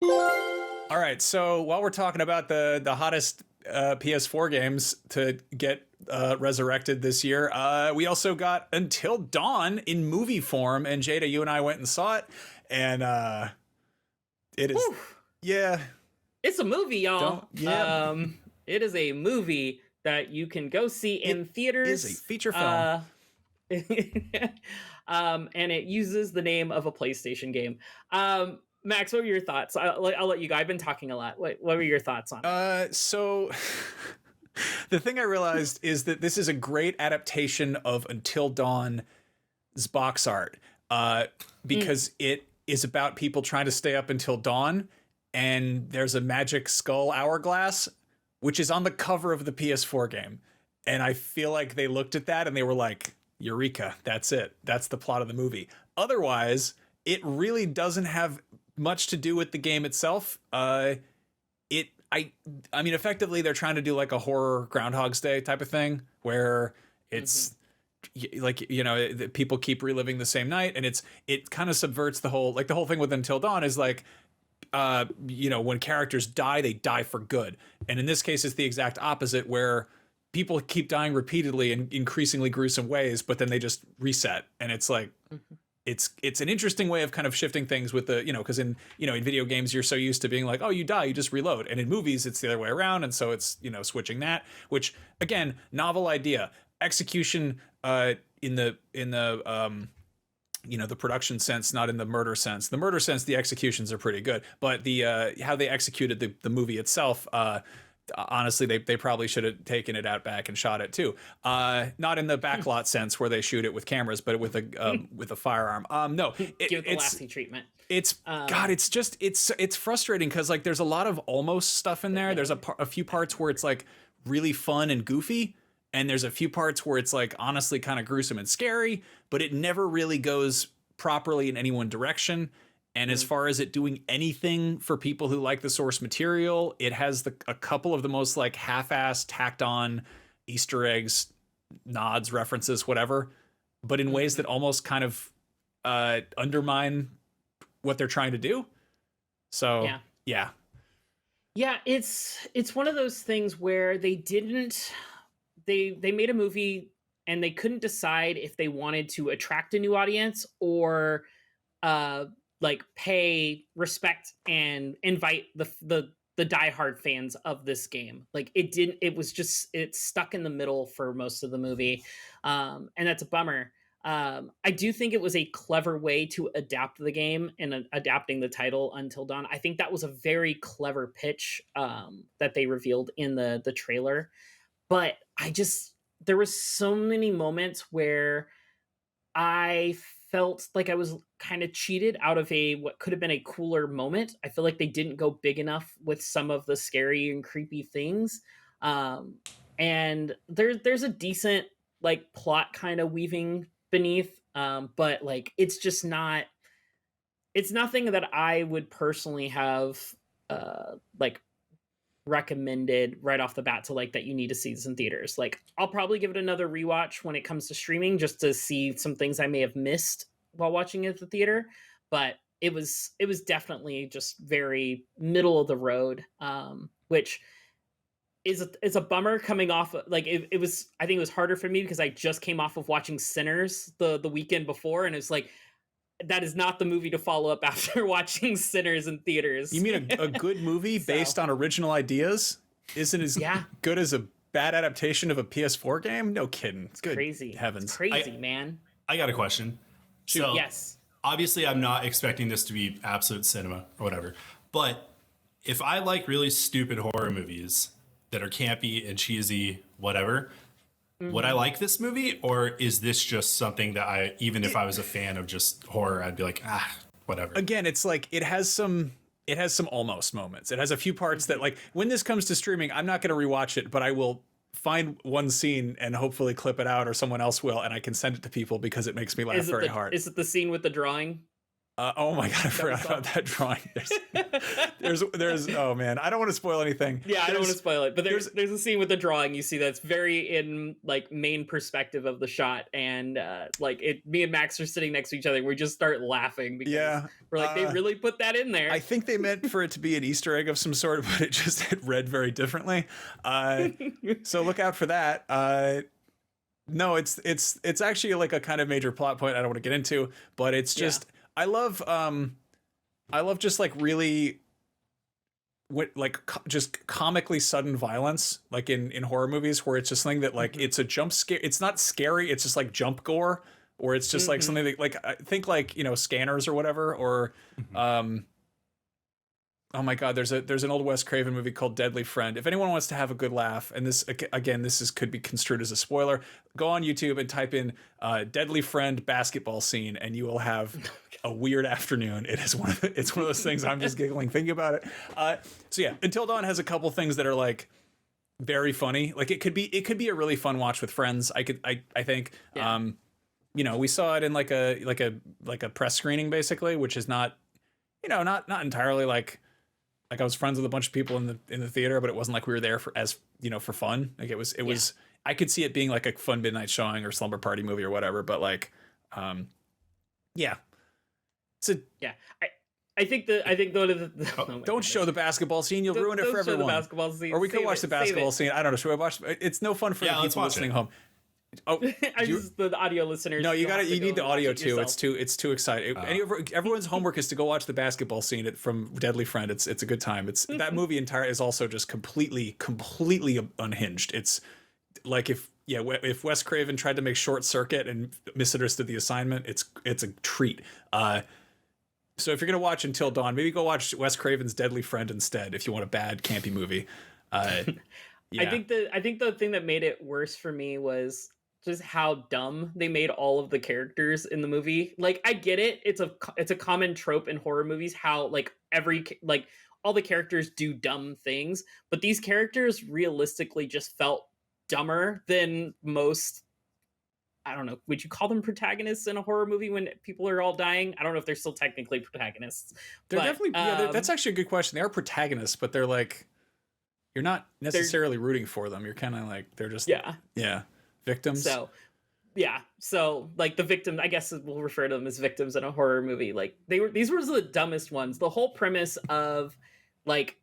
All right, so while we're talking about the hottest PS4 games to get resurrected this year, we also got Until Dawn in movie form, and Jada, you and I went and saw it, and it is, Whew. yeah, It's a movie, y'all. yeah, It is a movie that you can go see in theaters. is a feature film. And it uses the name of a PlayStation game. Max, what were your thoughts? I'll let you go. I've been talking a lot. What were your thoughts on it? So the thing I realized is that this is a great adaptation of Until Dawn's box art, because it is about people trying to stay up until dawn, and there's a magic skull hourglass, which is on the cover of the PS4 game. And I feel like they looked at that and they were like, Eureka, that's it. That's the plot of the movie. Otherwise, it really doesn't have much to do with the game itself. I mean, effectively, they're trying to do like a horror Groundhog's Day type of thing, where it's like, you know, people keep reliving the same night, and it kind of subverts the whole thing with Until Dawn is like, you know, when characters die, they die for good, and in this case, it's the exact opposite, where people keep dying repeatedly in increasingly gruesome ways, but then they just reset, and it's like. It's an interesting way of kind of shifting things with the, you know, because in video games you're so used to being like, oh, you die, you just reload, and in movies it's the other way around, and so it's, you know, switching that, which again, novel idea, execution in the you know, the production sense, not in the murder sense. The murder sense, the executions are pretty good, but the how they executed the movie itself. Honestly, they probably should have taken it out back and shot it too. Not in the backlot sense where they shoot it with cameras, but with a firearm. No, Give it the Lassie treatment. It's God. It's just it's frustrating because like there's a lot of almost stuff in there. There's a few parts where it's like really fun and goofy, and there's a few parts where it's like honestly kind of gruesome and scary, but it never really goes properly in any one direction. And as far as it doing anything for people who like the source material, it has a couple of the most like half-assed, tacked on Easter eggs, nods, references, whatever, but in ways that almost kind of undermine what they're trying to do. So yeah. It's one of those things where they made a movie and they couldn't decide if they wanted to attract a new audience or like pay respect and invite the diehard fans of this game. Like it's stuck in the middle for most of the movie. And that's a bummer. I do think it was a clever way to adapt the game and adapting the title Until Dawn. I think that was a very clever pitch that they revealed in the trailer. But there was so many moments where I felt like I was kind of cheated out of what could have been a cooler moment. I feel like they didn't go big enough with some of the scary and creepy things. And there's a decent like plot kind of weaving beneath, but like it's nothing that I would personally have like recommended right off the bat to like that you need to see this in theaters. Like I'll probably give it another rewatch when it comes to streaming just to see some things I may have missed while watching it at the theater, but it was definitely just very middle of the road, which is a bummer coming off like it was. I think it was harder for me because I just came off of watching Sinners the weekend before, and it's like that is not the movie to follow up after watching Sinners in theaters. You mean a good movie based on original ideas isn't as good as a bad adaptation of a PS4 game? No kidding. It's good. Crazy. Heavens. It's crazy, man. I got a question. So, yes. Obviously, I'm not expecting this to be absolute cinema or whatever. But if I like really stupid horror movies that are campy and cheesy, whatever, would I like this movie? Or is this just something that even if I was a fan of just horror, I'd be like, whatever. Again, it's like it has some almost moments. It has a few parts that like when this comes to streaming, I'm not going to rewatch it, but I will find one scene and hopefully clip it out or someone else will, and I can send it to people because it makes me laugh very hard. Is it the scene with the drawing? Oh my god, I forgot about that drawing. There's oh man, I don't want to spoil anything. Yeah, I don't want to spoil it, but there's a scene with the drawing you see that's very in like main perspective of the shot, and me and Max are sitting next to each other. We just start laughing because we're like, they really put that in there. I think they meant for it to be an Easter egg of some sort, but it just read very differently. So look out for that. No, it's actually like a kind of major plot point I don't want to get into, but it's just I love just like really just comically sudden violence, like in horror movies, where it's just something that like it's a jump scare. It's not scary. It's just like jump gore, or it's just like something that like I think like, you know, Scanners or whatever, or oh my god, there's an old Wes Craven movie called Deadly Friend. If anyone wants to have a good laugh, and this again, could be construed as a spoiler, go on YouTube and type in Deadly Friend basketball scene, and you will have a weird afternoon. It's one of those things I'm just giggling thinking about it. So yeah, Until Dawn has a couple things that are like very funny. Like it could be a really fun watch with friends. I think. Yeah. You know, we saw it in like a press screening basically, which is not, you know, not entirely like I was friends with a bunch of people in the theater, but it wasn't like we were there for, as you know, for fun. Like it was I could see it being like a fun midnight showing or slumber party movie or whatever, but like yeah. So yeah. I think don't show the basketball scene. You'll ruin it for everyone. The basketball scene. Or we could watch the basketball scene. I don't know. Should we watch? It's no fun for the people listening home. Oh, the audio listeners. No, you need the audio too. It's too exciting. Everyone's homework is to go watch the basketball scene from Deadly Friend. It's a good time. It's that movie is also just completely unhinged. It's like if Wes Craven tried to make Short Circuit and misunderstood the assignment, it's a treat. So if you're gonna watch Until Dawn, maybe go watch Wes Craven's Deadly Friend instead if you want a bad campy movie. Yeah. I think the thing that made it worse for me was just how dumb they made all of the characters in the movie. Like, I get it. It's a common trope in horror movies, how like all the characters do dumb things, but these characters realistically just felt dumber than most. I don't know. Would you call them protagonists in a horror movie when people are all dying? I don't know if they're still technically protagonists. They're definitely, that's actually a good question. They are protagonists, but they're like, you're not necessarily rooting for them. You're kind of like, they're just victims. So like the victim, I guess we'll refer to them as victims in a horror movie. Like these were the dumbest ones. The whole premise of like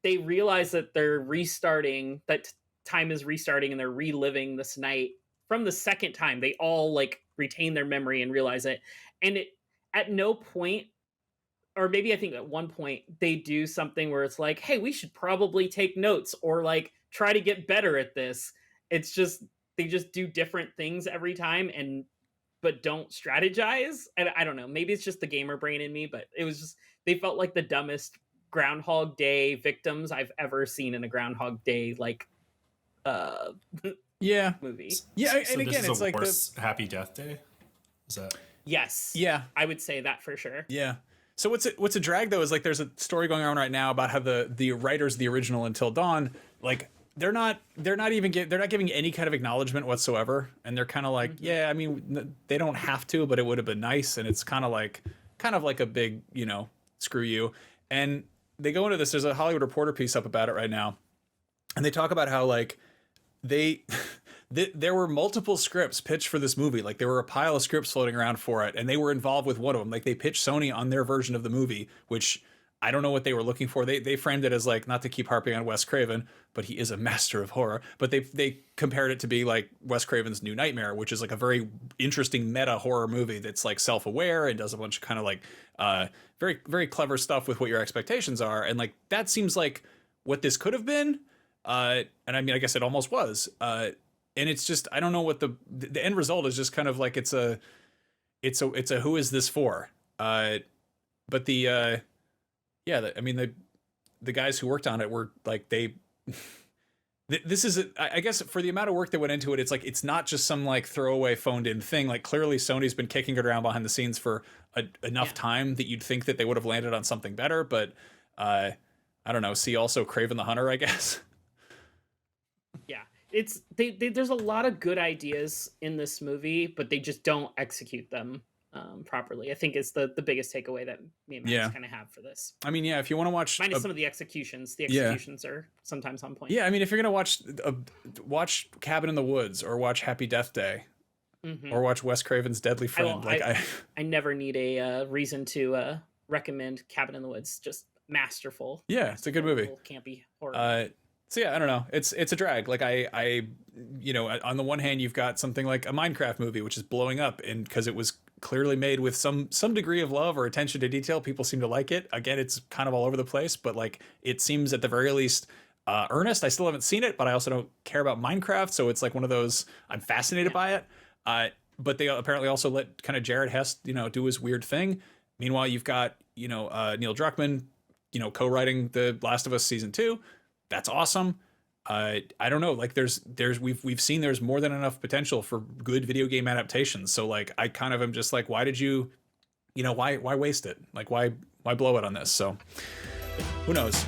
they realize that they're restarting, that time is restarting, and they're reliving this night from the second time. They all like retain their memory and realize it, and it at no point, or maybe I think at one point they do something where it's like, hey, we should probably take notes or like try to get better at this. It's just they just do different things every time but don't strategize. And I don't know, maybe it's just the gamer brain in me, but it was just, they felt like the dumbest Groundhog Day victims I've ever seen in a Groundhog Day like movie. Yeah, so and again, it's like the Happy Death Day. Is that? Yes. Yeah, I would say that for sure. Yeah. So what's a drag though is like there's a story going on right now about how the writers of the original Until Dawn, like they're not giving any kind of acknowledgement whatsoever, and they're kind of like, yeah, I mean they don't have to, but it would have been nice, and it's kind of like a big, you know, screw you. And they go into this. There's a Hollywood Reporter piece up about it right now, and they talk about how like there were multiple scripts pitched for this movie. Like there were a pile of scripts floating around for it, and they were involved with one of them. Like they pitched Sony on their version of the movie, which I don't know what they were looking for. They framed it as like, not to keep harping on Wes Craven, but he is a master of horror. But they compared it to be like Wes Craven's New Nightmare, which is like a very interesting meta horror movie that's like self-aware and does a bunch of kind of like very, very clever stuff with what your expectations are. And like that seems like what this could have been. And I mean, I guess it almost was. And it's just, I don't know what the end result is. Just kind of like it's a who is this for? But the I mean the guys who worked on it were like this is I guess for the amount of work that went into it, it's like it's not just some like throwaway phoned in thing. Like clearly Sony's been kicking it around behind the scenes for enough time that you'd think that they would have landed on something better. But I don't know. See also Craven the Hunter, I guess. Yeah, it's there's a lot of good ideas in this movie, but they just don't execute them properly. I think is the biggest takeaway that me and Max kind of have for this. I mean, yeah, if you want to watch minus some of the executions are sometimes on point. Yeah, I mean, if you're gonna watch Cabin in the Woods or watch Happy Death Day or watch Wes Craven's Deadly Friend, I never need a reason to recommend Cabin in the Woods. Just masterful. Yeah, it's a good movie. Campy horror. So yeah, I don't know. It's a drag. Like I on the one hand, you've got something like a Minecraft movie, which is blowing up, and because it was clearly made with some degree of love or attention to detail, people seem to like it. Again, it's kind of all over the place, but like it seems at the very least earnest. I still haven't seen it, but I also don't care about Minecraft, so it's like one of those I'm fascinated by it. But they apparently also let kind of Jared Hess, do his weird thing. Meanwhile, you've got Neil Druckmann, co-writing The Last of Us season 2. That's awesome. I don't know. Like we've seen there's more than enough potential for good video game adaptations. So like I kind of am just like, why did you, why waste it? Like why blow it on this? So who knows?